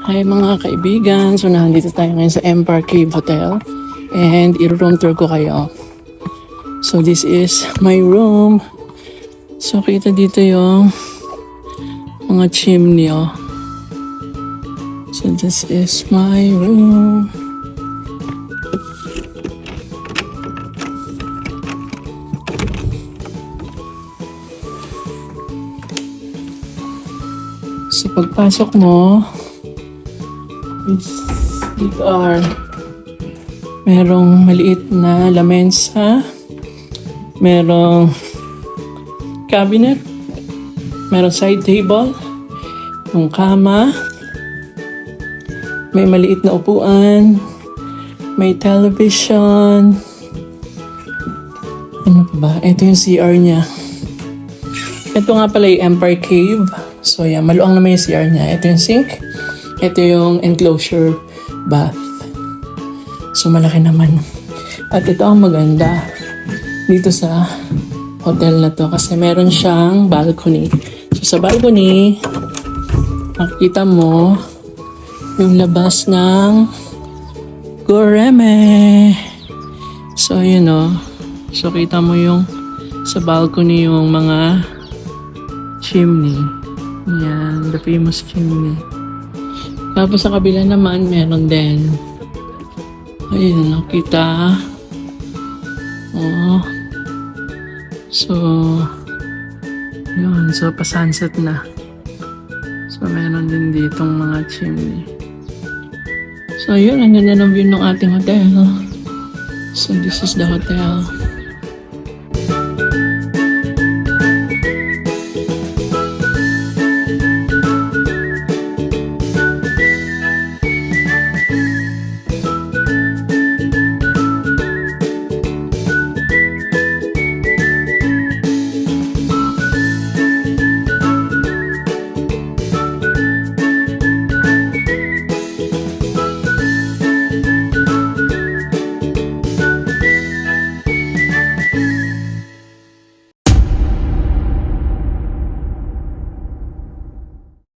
Hi mga kaibigan, so nandito tayo ngayon sa Empire Cave Hotel and i-room tour ko kayo. So this is my room. So kita dito yung mga chimney oh. So this is my room. So pagpasok mo, dito merong maliit na lamesa, merong cabinet, merong side table, yung kama, may maliit na upuan, may television. Ano pa ba? Ito yung CR niya. Ito nga pala yung Empire Cave. So yeah, maluang naman yung CR niya. Ito yung sink. Ito yung enclosure bath. So malaki naman. At ito ang maganda dito sa hotel na to kasi meron siyang balcony. So sa balcony, makikita mo yung labas ng Goreme. So yun o. So kita mo yung sa balcony yung mga chimney. Yan, the famous chimney. Tapos sa kabila naman, meron din. Ayun, nakita. Oh. So, yun. So, pa-sunset na. So, meron din ditong mga chimney. So, yun. Ang ganda ng view ng ating hotel. So, this is the hotel.